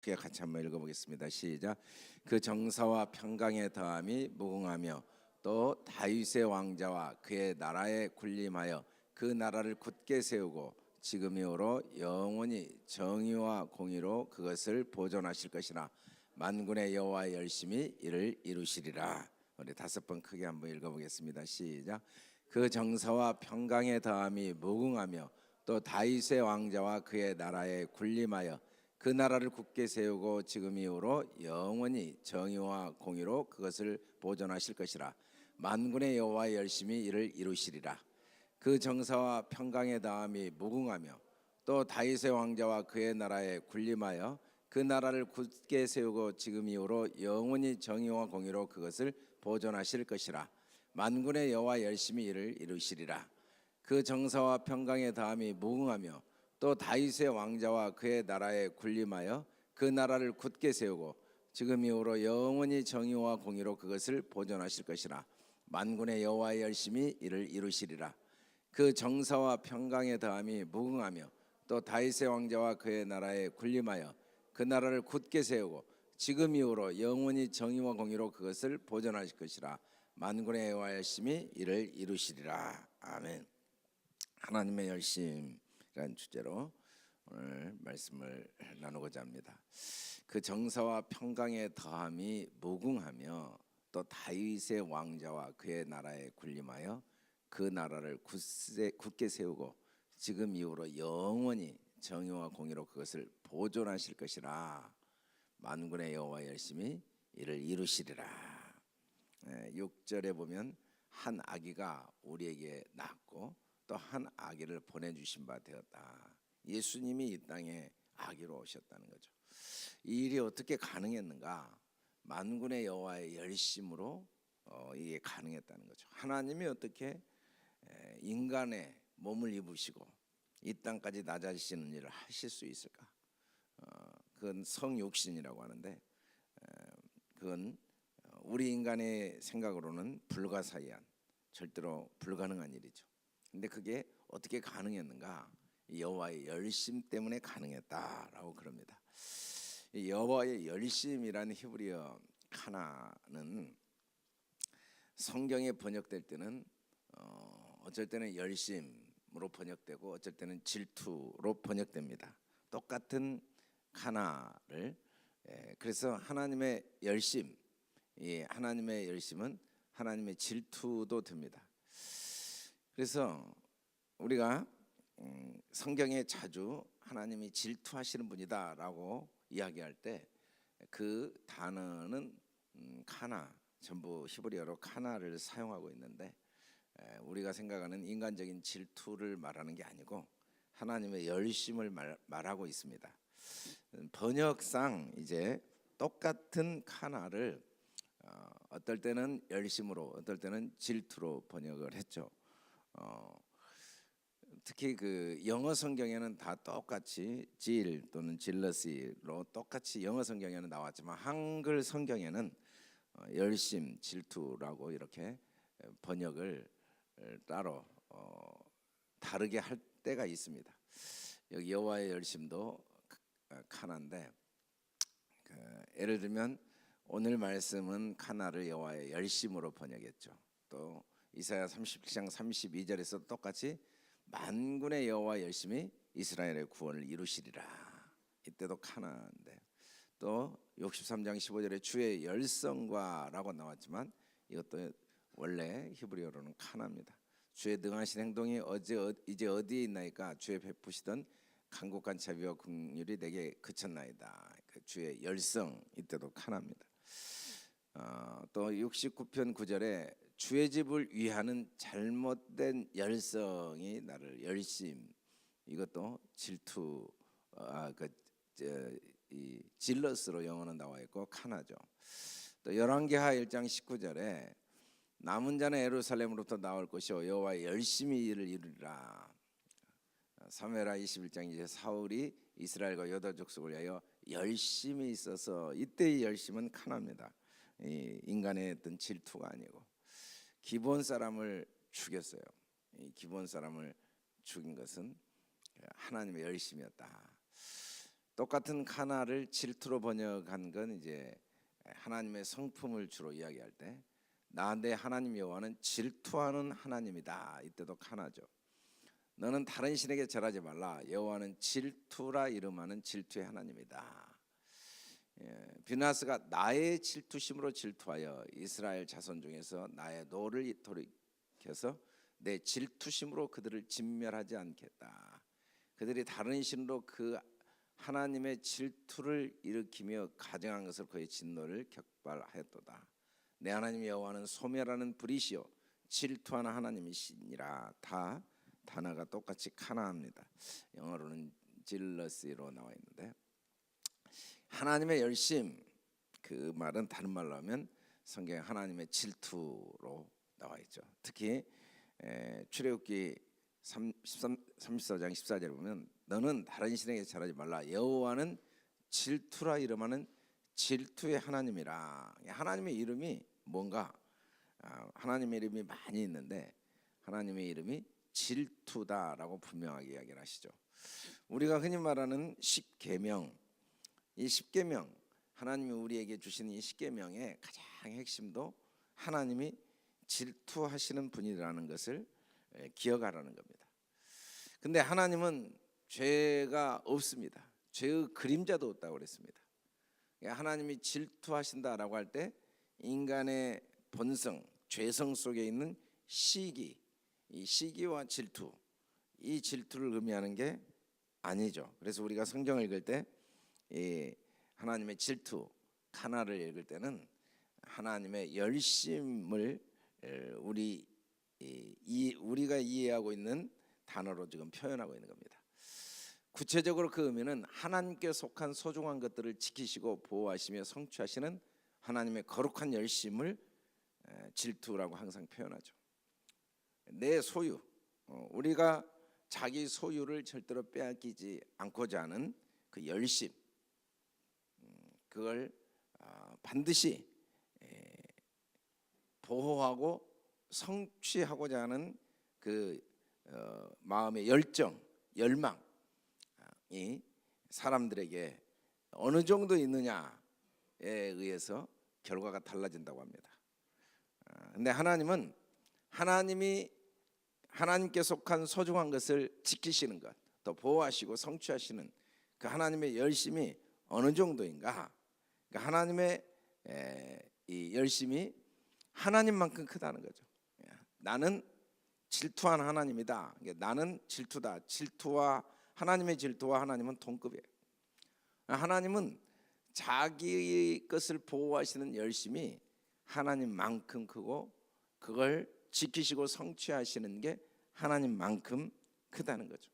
같이 한번 읽어보겠습니다. 시작. 그 정사와 평강의 더함이 무궁하며 또 다윗의 왕자와 그의 나라에 군림하여 그 나라를 굳게 세우고 지금 이후로 영원히 정의와 공의로 그것을 보존하실 것이라. 만군의 여호와의 열심히 이를 이루시리라. 우리 다섯 번 크게 한번 읽어보겠습니다. 시작. 그 정사와 평강의 더함이 무궁하며 또 다윗의 왕자와 그의 나라에 군림하여 그 나라를 굳게 세우고 지금 이후로 영원히 정의와 공의로 그것을 보존하실 것이라. 만군의 여호와의 열심히 이를 이루시리라. 그 정사와 평강의 다함이 무궁하며 또 다윗의 왕자와 그의 나라에 군림하여 그 나라를 굳게 세우고 지금 이후로 영원히 정의와 공의로 그것을 보존하실 것이라. 만군의 여호와의 열심히 이를 이루시리라. 그 정사와 평강의 다함이 무궁하며 또 다윗의 왕자와 그의 나라에 군림하여 그 나라를 굳게 세우고 지금 이후로 영원히 정의와 공의로 그것을 보존하실 것이라. 만군의 여호와의 열심히 이를 이루시리라. 그 정사와 평강의 더함이 무궁하며 또 다윗의 왕자와 그의 나라에 군림하여 그 나라를 굳게 세우고 지금 이후로 영원히 정의와 공의로 그것을 보존하실 것이라. 만군의 여호와의 열심히 이를 이루시리라. 아멘. 하나님의 열심이라는 주제로 오늘 말씀을 나누고자 합니다. 그 정사와 평강의 더함이 무궁하며 또 다윗의 왕자와 그의 나라에 군림하여 그 나라를 굳게 세우고 지금 이후로 영원히 정의와 공의로 그것을 보존하실 것이라. 만군의 여호와 열심히 이를 이루시리라. 6절에 보면 한 아기가 우리에게 낳았고 또 한 아기를 보내주신 바 되었다. 예수님이 이 땅에 아기로 오셨다는 거죠. 이 일이 어떻게 가능했는가? 만군의 여호와의 열심으로 이게 가능했다는 거죠. 하나님이 어떻게 인간의 몸을 입으시고 이 땅까지 낮아지시는 일을 하실 수 있을까? 그건 성육신이라고 하는데 그건 우리 인간의 생각으로는 불가사의한, 절대로 불가능한 일이죠. 근데 그게 어떻게 가능했는가? 여호와의 열심 때문에 가능했다라고 그럽니다. 여호와의 열심이라는 히브리어 카나는 성경에 번역될 때는 어쩔 때는 열심으로 번역되고 어쩔 때는 질투로 번역됩니다. 똑같은 카나를 그래서 하나님의 열심, 하나님의 열심은 하나님의 질투도 됩니다. 그래서 우리가 성경에 자주 하나님이 질투하시는 분이다라고 이야기할 때 그 단어는 카나, 전부 히브리어로 카나를 사용하고 있는데 우리가 생각하는 인간적인 질투를 말하는 게 아니고 하나님의 열심을 말하고 있습니다. 번역상 이제 똑같은 카나를 어떨 때는 열심으로 어떨 때는 질투로 번역을 했죠. 특히 그 영어 성경에는 다 똑같이 질 또는 질러시로 똑같이 영어 성경에는 나왔지만 한글 성경에는 열심, 질투라고 이렇게 번역을 따로 다르게 할 때가 있습니다. 여기 여호와의 열심도 카나인데 예를 들면 오늘 말씀은 카나를 여호와의 열심으로 번역했죠. 또 이사야 37장 32절에서 똑같이 만군의 여호와 열심히 이스라엘의 구원을 이루시리라. 이때도 카나인데 또 63장 15절에 주의 열성과라고 나왔지만 이것도 원래 히브리어로는 카나입니다. 주의 능하신 행동이 이제 어디에 있나이까? 주의 베푸시던 간곡한 자비와 긍휼이 내게 그쳤나이다. 주의 열성, 이때도 카나입니다. 또 69편 9절에 주의 집을 위하는 잘못된 열성이 나를 열심, 이것도 질투, 이 질러스로 영어는 나와 있고 카나죠. 또 열왕기하 1장 19절에 남은 자는 예루살렘으로부터 나올 것이요 여호와의 열심히 일을 이루리라. 사무엘하 21장 이제 사울이 이스라엘과 유다 족속을 위하여 열심히 있어서 이때의 열심은 카나입니다. 이 인간의 어떤 질투가 아니고 기브온 사람을 죽였어요. 이 기브온 사람을 죽인 것은 하나님의 열심이었다. 똑같은 카나를 질투로 번역한 건 이제 하나님의 성품을 주로 이야기할 때, 나 내 하나님 여호와는 질투하는 하나님이다. 이때도 카나죠. 너는 다른 신에게 절하지 말라. 여호와는 질투라 이름하는 질투의 하나님이다. 비나스가 나의 질투심으로 질투하여 이스라엘 자손 중에서 나의 노를 돌이켜서 내 질투심으로 그들을 진멸하지 않겠다. 그들이 다른 신으로 그 하나님의 질투를 일으키며 가증한 것을 그의 진노를 격발하였도다. 내 하나님 여호와는 소멸하는 불이시요 질투하는 하나님이시니라. 다 단어가 똑같이 카나입니다. 영어로는 질러시로 나와 있는데, 하나님의 열심, 그 말은 다른 말로 하면 성경에 하나님의 질투로 나와 있죠. 특히 출애굽기 34장 14절에 보면 너는 다른 신에게 절하지 말라. 여호와는 질투라 이름하는 질투의 하나님이라. 하나님의 이름이 뭔가, 하나님의 이름이 많이 있는데 하나님의 이름이 질투다라고 분명하게 이야기를 하시죠. 우리가 흔히 말하는 십계명, 이 십계명, 하나님이 우리에게 주시는 이 십계명의 가장 핵심도 하나님이 질투하시는 분이라는 것을 기억하라는 겁니다. 근데 하나님은 죄가 없습니다. 죄의 그림자도 없다고 그랬습니다. 하나님이 질투하신다라고 할 때 인간의 본성, 죄성 속에 있는 시기, 이 시기와 질투, 이 질투를 의미하는 게 아니죠. 그래서 우리가 성경을 읽을 때 이 하나님의 질투, 카나를 읽을 때는 하나님의 열심을 우리가 이해하고 있는 단어로 지금 표현하고 있는 겁니다. 구체적으로 그 의미는 하나님께 속한 소중한 것들을 지키시고 보호하시며 성취하시는 하나님의 거룩한 열심을 질투라고 항상 표현하죠. 내 소유, 우리가 자기 소유를 절대로 빼앗기지 않고자 하는 그 열심, 그걸 반드시 보호하고 성취하고자 하는 그 마음의 열정, 열망이 사람들에게 어느 정도 있느냐에 의해서 결과가 달라진다고 합니다. 근데 하나님은 하나님께 속한 소중한 것을 지키시는 것, 또 보호하시고 성취하시는 그 하나님의 열심이 어느 정도인가? 그러니까 하나님의 이 열심이 하나님만큼 크다는 거죠. 나는 질투한 하나님이다. 나는 질투다. 하나님의 질투와 하나님은 동급이에요. 하나님은 자기 것을 보호하시는 열심이 하나님만큼 크고 그걸 지키시고 성취하시는 게 하나님만큼 크다는 거죠.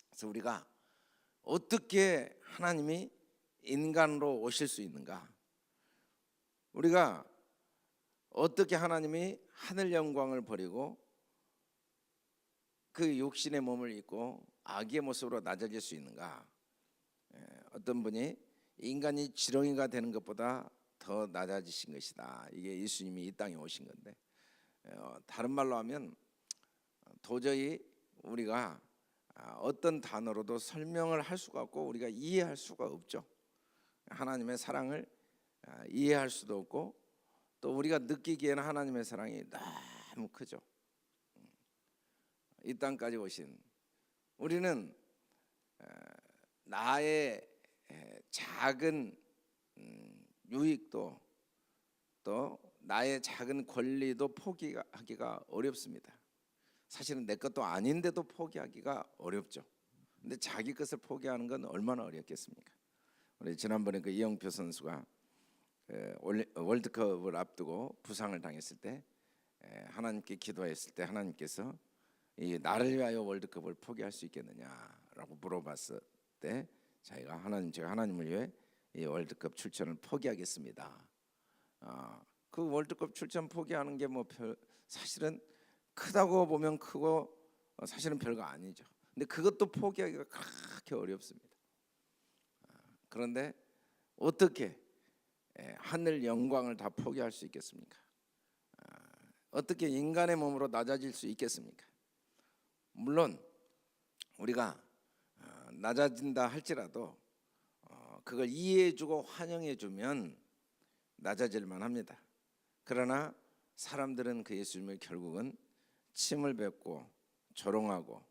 그래서 우리가 어떻게 하나님이 인간으로 오실 수 있는가? 우리가 어떻게 하나님이 하늘 영광을 버리고 그 육신의 몸을 입고 아기의 모습으로 낮아질 수 있는가? 어떤 분이 인간이 지렁이가 되는 것보다 더 낮아지신 것이다. 이게 예수님이 이 땅에 오신 건데, 다른 말로 하면 도저히 우리가 어떤 단어로도 설명을 할 수가 없고 우리가 이해할 수가 없죠. 하나님의 사랑을 이해할 수도 없고 또 우리가 느끼기에는 하나님의 사랑이 너무 크죠. 이 땅까지 오신 우리는 나의 작은 유익도 또 나의 작은 권리도 포기하기가 어렵습니다. 사실은 내 것도 아닌데도 포기하기가 어렵죠. 근데 자기 것을 포기하는 건 얼마나 어렵겠습니까? 우리 지난번에 그 이영표 선수가 월드컵을 앞두고 부상을 당했을 때 하나님께 기도했을 때 하나님께서 나를 위하여 월드컵을 포기할 수 있겠느냐라고 물어봤을 때 제가 하나님을 위해 이 월드컵 출전을 포기하겠습니다. 그 월드컵 출전 포기하는 게 사실은 크다고 보면 크고 사실은 별거 아니죠. 근데 그것도 포기하기가 그렇게 어렵습니다. 그런데 어떻게 하늘 영광을 다 포기할 수 있겠습니까? 어떻게 인간의 몸으로 낮아질 수 있겠습니까? 물론 우리가 낮아진다 할지라도 그걸 이해해주고 환영해주면 낮아질만 합니다. 그러나 사람들은 그 예수님을 결국은 침을 뱉고 조롱하고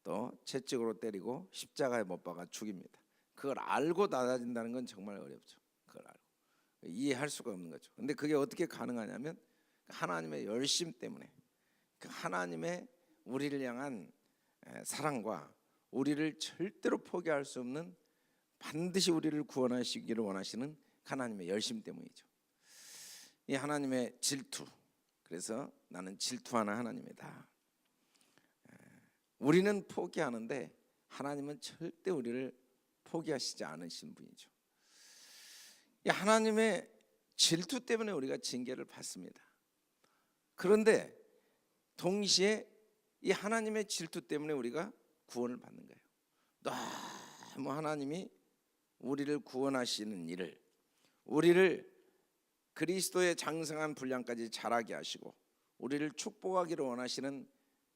또 채찍으로 때리고 십자가에 못 박아 죽입니다. 그걸 알고 낮아진다는 건 정말 어렵죠. 그걸 알고 이해할 수가 없는 거죠. 근데 그게 어떻게 가능하냐면 하나님의 열심 때문에, 그 하나님의 우리를 향한 사랑과 우리를 절대로 포기할 수 없는, 반드시 우리를 구원하시기를 원하시는 하나님의 열심 때문이죠. 이 하나님의 질투. 그래서 나는 질투하는 하나님이다. 우리는 포기하는데 하나님은 절대 우리를 포기하시지 않으신 분이죠. 이 하나님의 질투 때문에 우리가 징계를 받습니다. 그런데 동시에 이 하나님의 질투 때문에 우리가 구원을 받는 거예요. 너무 하나님이 우리를 구원하시는 일을, 우리를 그리스도의 장성한 분량까지 자라게 하시고 우리를 축복하기를 원하시는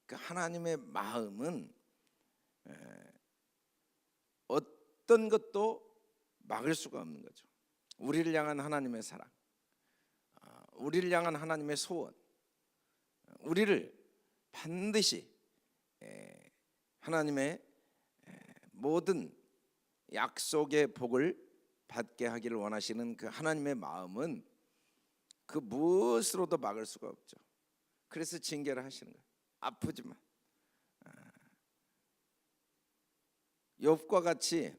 그 하나님의 마음은 어떤 것도 막을 수가 없는 거죠. 우리를 향한 하나님의 사랑, 우리를 향한 하나님의 소원, 우리를 반드시 하나님의 모든 약속의 복을 받게 하기를 원하시는 그 하나님의 마음은 그 무엇으로도 막을 수가 없죠. 그래서 징계를 하시는 거예요. 아프지만. 욥과 같이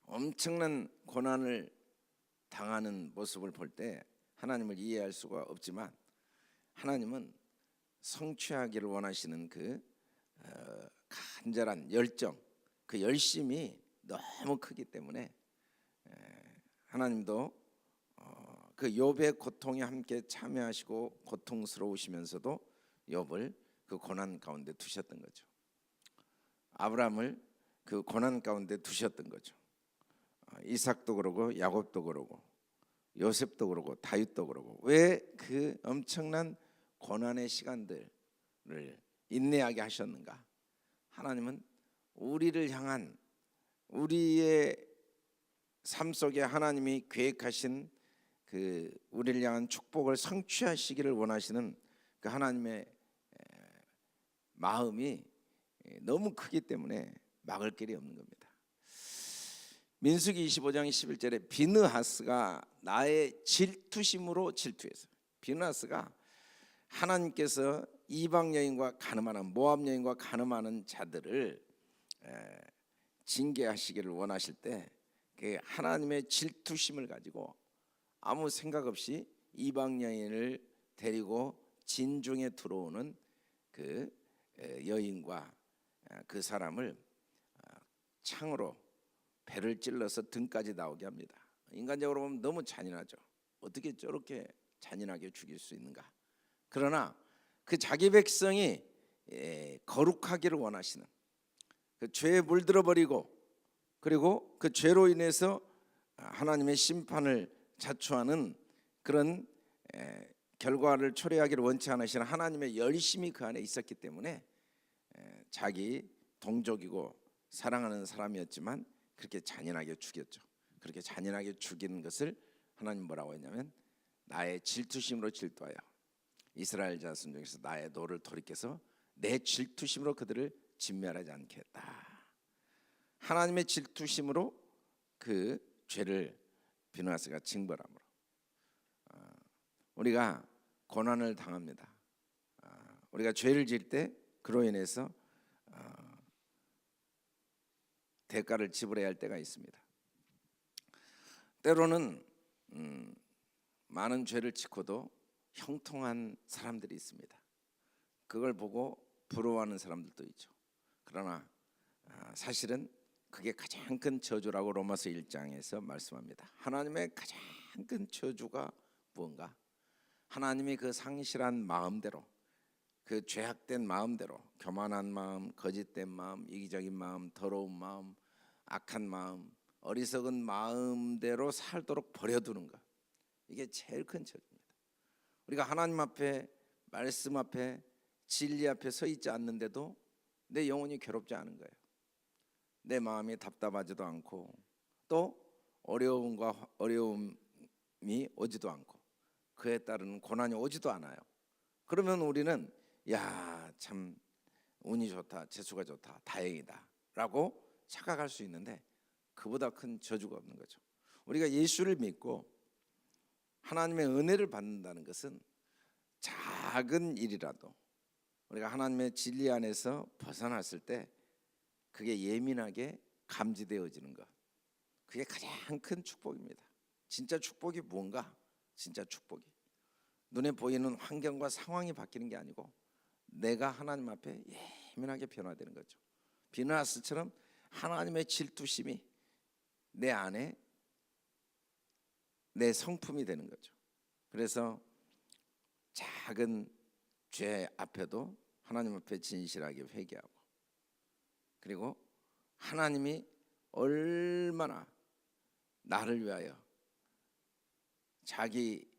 엄청난 고난을 당하는 모습을 볼 때 하나님을 이해할 수가 없지만, 하나님은 성취하기를 원하시는 그 간절한 열정, 그 열심이 너무 크기 때문에 하나님도 그 욥의 고통에 함께 참여하시고 고통스러우시면서도 욥을 그 고난 가운데 두셨던 거죠. 아브라함을 그 고난 가운데 두셨던 거죠. 이삭도 그러고 야곱도 그러고 요셉도 그러고 다윗도 그러고, 왜 그 엄청난 고난의 시간들을 인내하게 하셨는가? 하나님은 우리를 향한, 우리의 삶 속에 하나님이 계획하신 그 우리를 향한 축복을 성취하시기를 원하시는 그 하나님의 마음이 너무 크기 때문에 막을 길이 없는 겁니다. 민수기 25장 11절에 비느하스가 나의 질투심으로 질투했어요. 비느하스가 하나님께서 이방 여인과 간음하는, 모압 여인과 간음하는 자들을 징계하시기를 원하실 때 그 하나님의 질투심을 가지고 아무 생각 없이 이방 여인을 데리고 진중에 들어오는 그 여인과 그 사람을 창으로 배를 찔러서 등까지 나오게 합니다. 인간적으로 보면 너무 잔인하죠. 어떻게 저렇게 잔인하게 죽일 수 있는가? 그러나 그 자기 백성이 거룩하기를 원하시는, 그 죄에 물들어 버리고 그리고 그 죄로 인해서 하나님의 심판을 자초하는 그런 결과를 초래하기를 원치 않으시는 하나님의 열심이 그 안에 있었기 때문에 자기 동족이고 사랑하는 사람이었지만 그렇게 잔인하게 죽였죠. 그렇게 잔인하게 죽이는 것을 하나님 뭐라고 했냐면 나의 질투심으로 질투하여 이스라엘 자손 중에서 나의 노를 돌이켜서 내 질투심으로 그들을 진멸하지 않겠다. 하나님의 질투심으로 그 죄를 비느하스가 징벌함으로 우리가 고난을 당합니다. 우리가 죄를 지을 때 그로 인해서 대가를 지불해야 할 때가 있습니다. 때로는 많은 죄를 짓고도 형통한 사람들이 있습니다. 그걸 보고 부러워하는 사람들도 있죠. 그러나 사실은 그게 가장 큰 저주라고 로마서 1장에서 말씀합니다. 하나님의 가장 큰 저주가 무언가? 하나님이 그 상실한 마음대로, 그 죄악된 마음대로, 교만한 마음, 거짓된 마음, 이기적인 마음, 더러운 마음, 악한 마음, 어리석은 마음대로 살도록 버려두는 것, 이게 제일 큰 저주입니다. 우리가 하나님 앞에, 말씀 앞에, 진리 앞에 서 있지 않는데도 내 영혼이 괴롭지 않은 거예요. 내 마음이 답답하지도 않고 또 또 어려움이 오지도 않고 그에 따른 고난이 오지도 않아요. 그러면 우리는 야, 참 운이 좋다, 재수가 좋다, 다행이다 라고 착각할 수 있는데 그보다 큰 저주가 없는 거죠. 우리가 예수를 믿고 하나님의 은혜를 받는다는 것은 작은 일이라도 우리가 하나님의 진리 안에서 벗어났을 때 그게 예민하게 감지되어지는 것, 그게 가장 큰 축복입니다. 진짜 축복이 뭔가? 진짜 축복이 눈에 보이는 환경과 상황이 바뀌는 게 아니고 내가 하나님 앞에 예민하게 변화되는 거죠. 비느하스처럼 하나님의 질투심이 내 안에 내 성품이 되는 거죠. 그래서 작은 죄 앞에도 하나님 앞에 진실하게 회개하고, 그리고 하나님이 얼마나 나를 위하여 자기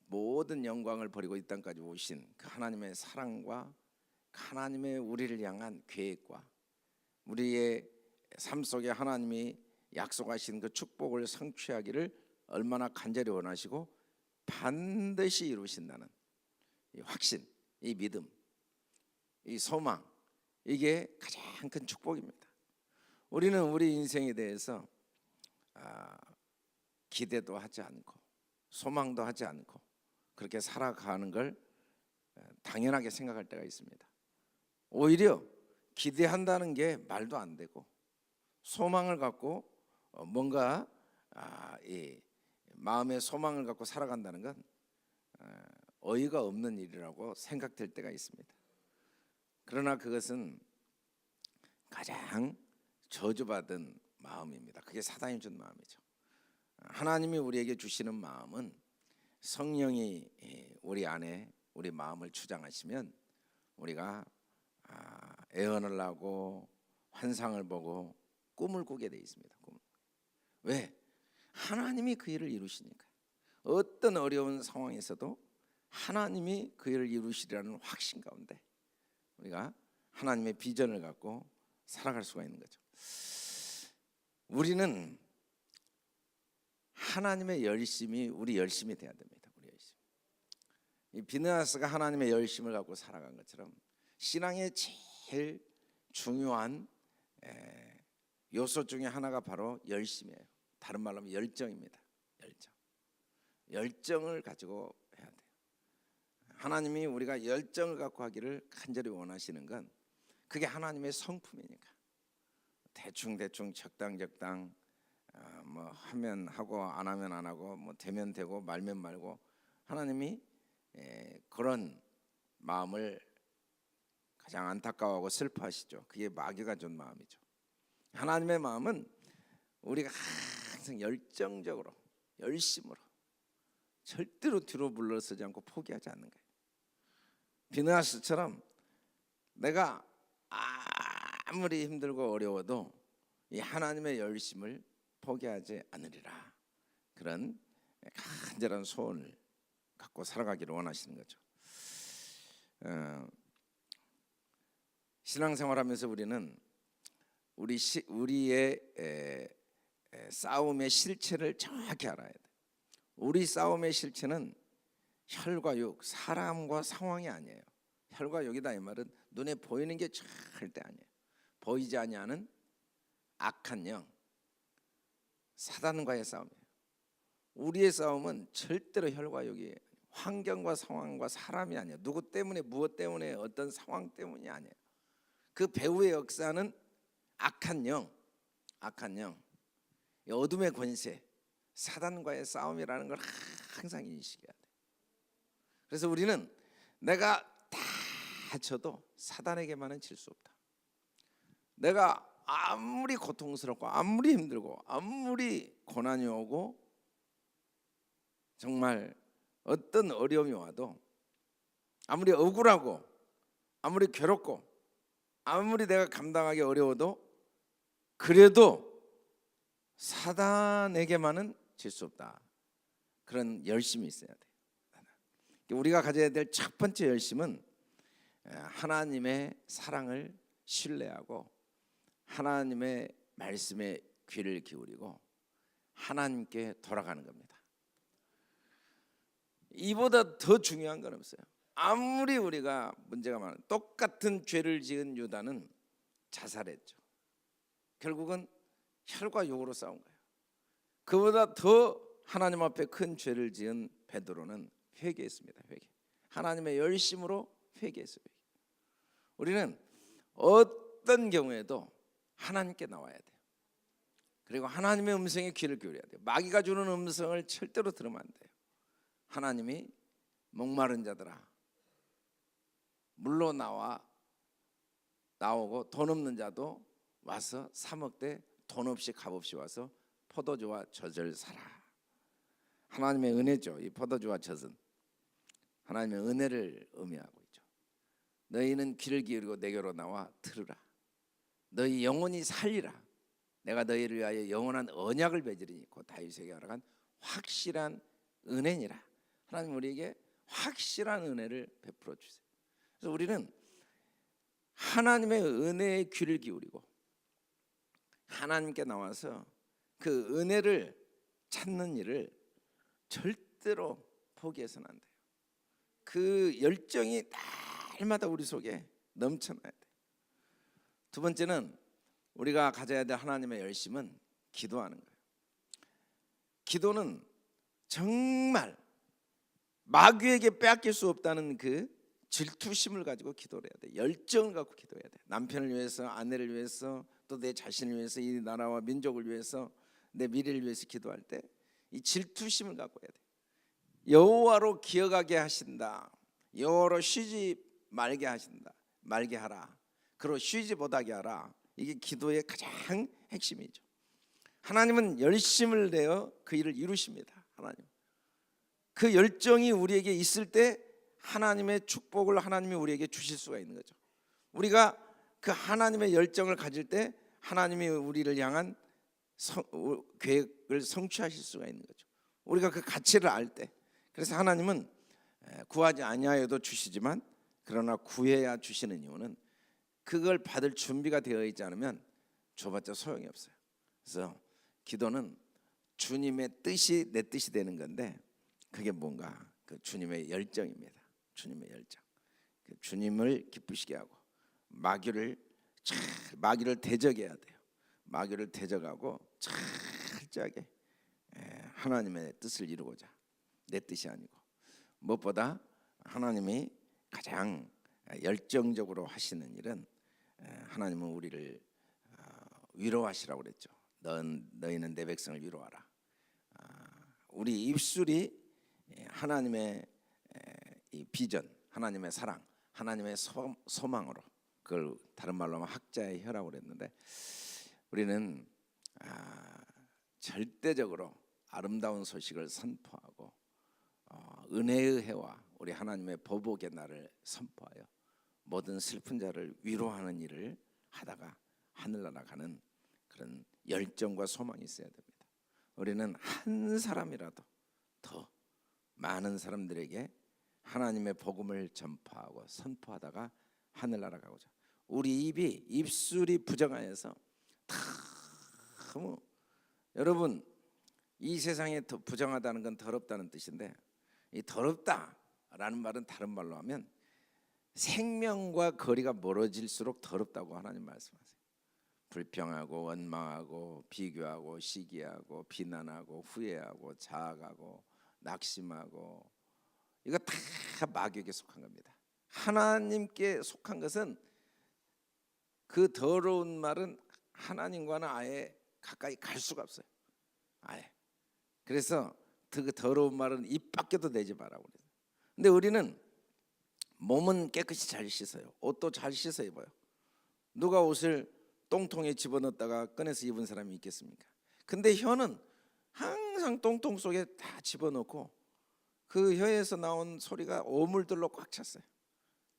모든 영광을 버리고 이 땅까지 오신 그 하나님의 사랑과 하나님의 우리를 향한 계획과 우리의 삶 속에 하나님이 약속하신 그 축복을 성취하기를 얼마나 간절히 원하시고 반드시 이루신다는 이 확신, 이 믿음, 이 소망, 이게 가장 큰 축복입니다. 우리는 우리 인생에 대해서 기대도 하지 않고 소망도 하지 않고 그렇게 살아가는 걸 당연하게 생각할 때가 있습니다. 오히려 기대한다는 게 말도 안 되고 소망을 갖고 뭔가 이 마음의 소망을 갖고 살아간다는 건 어이가 없는 일이라고 생각될 때가 있습니다. 그러나 그것은 가장 저주받은 마음입니다. 그게 사단이 준 마음이죠. 하나님이 우리에게 주시는 마음은 성령이 우리 안에 우리 마음을 주장하시면 우리가 애언을 하고 환상을 보고 꿈을 꾸게 돼 있습니다. 왜? 하나님이 그 일을 이루시니까. 어떤 어려운 상황에서도 하나님이 그 일을 이루시리라는 확신 가운데 우리가 하나님의 비전을 갖고 살아갈 수가 있는 거죠. 우리는 하나님의 열심이 우리 열심이 돼야 됩니다. 우리 열심. 이 비느하스가 하나님의 열심을 갖고 살아간 것처럼 신앙의 제일 중요한 요소 중에 하나가 바로 열심이에요. 다른 말로 하면 열정입니다. 열정을 가지고 해야 돼요. 하나님이 우리가 열정을 갖고 하기를 간절히 원하시는 건 그게 하나님의 성품이니까. 대충 적당 뭐 하면 하고 안 하면 안 하고 뭐 되면 되고 말면 말고, 하나님이 그런 마음을 가장 안타까워하고 슬퍼하시죠. 그게 마귀가 준 마음이죠. 하나님의 마음은 우리가 항상 열정적으로 열심으로 절대로 뒤로 물러서지 않고 포기하지 않는 거예요. 비느하스처럼 내가 아무리 힘들고 어려워도 이 하나님의 열심을 포기하지 않으리라, 그런 간절한 소원을 갖고 살아가기를 원하시는 거죠. 신앙생활하면서 우리는 우리의 싸움의 실체를 정확히 알아야 돼. 우리 싸움의 실체는 혈과 육, 사람과 상황이 아니에요. 혈과 육이다 이 말은 눈에 보이는 게 절대 아니에요. 보이지 아니하는 악한 영, 사단과의 싸움이에요. 우리의 싸움은 절대로 혈과 육이 환경과 상황과 사람이 아니에요. 누구 때문에 무엇 때문에 어떤 상황 때문이 아니에요. 그 배후의 역사는 악한 영, 어둠의 권세, 사단과의 싸움이라는 걸 항상 인식해야 돼요. 그래서 우리는 내가 다쳐도 사단에게만은 질 수 없다. 내가 아무리 고통스럽고 아무리 힘들고 아무리 고난이 오고 정말 어떤 어려움이 와도, 아무리 억울하고 아무리 괴롭고 아무리 내가 감당하기 어려워도 그래도 사단에게만은 질 수 없다. 그런 열심이 있어야 돼요. 우리가 가져야 될 첫 번째 열심은 하나님의 사랑을 신뢰하고 하나님의 말씀에 귀를 기울이고 하나님께 돌아가는 겁니다. 이보다 더 중요한 건 없어요. 아무리 우리가 문제가 많은 똑같은 죄를 지은 유다는 자살했죠. 결국은 혈과 육으로 싸운 거예요. 그보다 더 하나님 앞에 큰 죄를 지은 베드로는 회개했습니다. 회개. 하나님의 열심으로 회개했어요. 우리는 어떤 경우에도 하나님께 나와야 돼요. 그리고 하나님의 음성에 귀를 기울여야 돼요. 마귀가 주는 음성을 절대로 들으면 안 돼요. 하나님이 목마른 자들아 물로 나오고 돈 없는 자도 와서 사 먹되 돈 없이 값 없이 와서 포도주와 젖을 사라. 하나님의 은혜죠. 이 포도주와 젖은 하나님의 은혜를 의미하고 있죠. 너희는 귀를 기울이고 내게로 나와 들으라. 너희 영혼이 살리라. 내가 너희를 위하여 영원한 언약을 맺으리니 곧 다윗에게 허락한 확실한 은혜니라. 하나님 우리에게 확실한 은혜를 베풀어 주세요. 그래서 우리는 하나님의 은혜에 귀를 기울이고 하나님께 나와서 그 은혜를 찾는 일을 절대로 포기해서는 안 돼요. 그 열정이 날마다 우리 속에 넘쳐나야 돼요. 두 번째는 우리가 가져야 될 하나님의 열심은 기도하는 거예요. 기도는 정말 마귀에게 빼앗길 수 없다는 그 질투심을 가지고 기도를 해야 돼. 열정을 갖고 기도해야 돼. 남편을 위해서, 아내를 위해서, 또 내 자신을 위해서, 이 나라와 민족을 위해서, 내 미래를 위해서 기도할 때 이 질투심을 갖고 해야 돼. 여호와로 기억하게 하신다. 여호와로 쉬지 말게 하신다. 말게 하라. 그리고 쉬지 못하게 하라. 이게 기도의 가장 핵심이죠. 하나님은 열심을 내어 그 일을 이루십니다. 하나님. 그 열정이 우리에게 있을 때 하나님의 축복을 하나님이 우리에게 주실 수가 있는 거죠. 우리가 그 하나님의 열정을 가질 때 하나님이 우리를 향한 계획을 성취하실 수가 있는 거죠. 우리가 그 가치를 알 때. 그래서 하나님은 구하지 아니하여도 주시지만 그러나 구해야 주시는 이유는 그걸 받을 준비가 되어 있지 않으면 줘봤자 소용이 없어요. 그래서 기도는 주님의 뜻이 내 뜻이 되는 건데 그게 뭔가 그 주님의 열정입니다. 주님의 열정. 주님을 기쁘시게 하고 마귀를 대적해야 돼요. 마귀를 대적하고 철저하게 하나님의 뜻을 이루고자. 내 뜻이 아니고 무엇보다 하나님이 가장 열정적으로 하시는 일은 하나님은 우리를 위로하시라고 그랬죠. 너희는 내 백성을 위로하라. 우리 입술이 하나님의 이 비전, 하나님의 사랑, 하나님의 소망으로 그걸 다른 말로 하면 학자의 혀라고 그랬는데 우리는 절대적으로 아름다운 소식을 선포하고 은혜의 해와 우리 하나님의 보복의 날을 선포하여 모든 슬픈 자를 위로하는 일을 하다가 하늘나라 가는 그런 열정과 소망이 있어야 됩니다. 우리는 한 사람이라도 더 많은 사람들에게 하나님의 복음을 전파하고 선포하다가 하늘나라 가고자. 우리 입술이 부정하여서 너무 여러분 이 세상에 더 부정하다는 건 더럽다는 뜻인데 이 더럽다라는 말은 다른 말로 하면 생명과 거리가 멀어질수록 더럽다고 하나님 말씀하세요. 불평하고 원망하고 비교하고 시기하고 비난하고 후회하고 자학하고 낙심하고 이거 다 마귀에게 속한 겁니다. 하나님께 속한 것은 그 더러운 말은 하나님과는 아예 가까이 갈 수가 없어요. 아예. 그래서 그 더러운 말은 입 밖에도 내지 말라고 그래요. 근데 우리는 몸은 깨끗이 잘 씻어요. 옷도 잘 씻어 입어요. 누가 옷을 똥통에 집어넣었다가 꺼내서 입은 사람이 있겠습니까? 근데 혀는 항상 똥통 속에 다 집어넣고 그 혀에서 나온 소리가 오물들로 꽉 찼어요.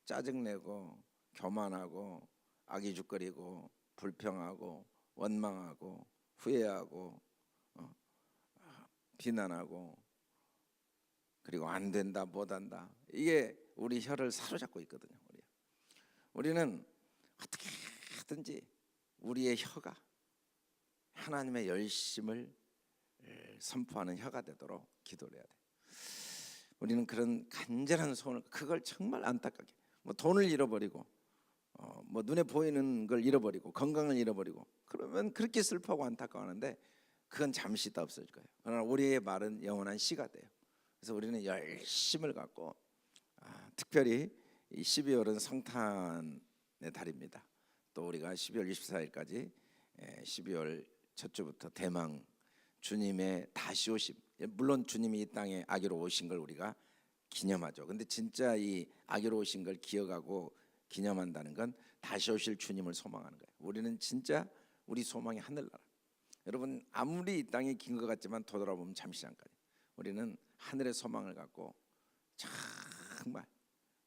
짜증내고 교만하고 악의죽거리고 불평하고 원망하고 후회하고 비난하고 그리고 안 된다 못한다. 이게 우리 혀를 사로잡고 있거든요. 우리는 어떻게 하든지 우리의 혀가 하나님의 열심을 선포하는 혀가 되도록 기도를 해야 돼. 우리는 그런 간절한 소원을, 그걸 정말 안타깝게 뭐 돈을 잃어버리고 뭐 눈에 보이는 걸 잃어버리고 건강을 잃어버리고 그러면 그렇게 슬퍼하고 안타까워하는데 그건 잠시 있다 없어질 거예요. 그러나 우리의 말은 영원한 씨가 돼요. 그래서 우리는 열심을 갖고 특별히 이 12월은 성탄의 달입니다. 또 우리가 12월 24일까지 12월 첫 주부터 대망 주님의 다시 오심, 물론 주님이 이 땅에 아기로 오신 걸 우리가 기념하죠. 근데 진짜 이 아기로 오신 걸 기억하고 기념한다는 건 다시 오실 주님을 소망하는 거예요. 우리는 진짜 우리 소망이 하늘나라. 여러분 아무리 이 땅이 긴 것 같지만 되돌아보면 잠시 잠깐 우리는 하늘의 소망을 갖고 정말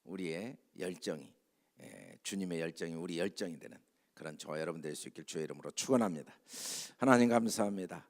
우리의 열정이 주님의 열정이 우리 열정이 되는 그런 저와 여러분 될 수 있길 주의 이름으로 축원합니다. 하나님 감사합니다.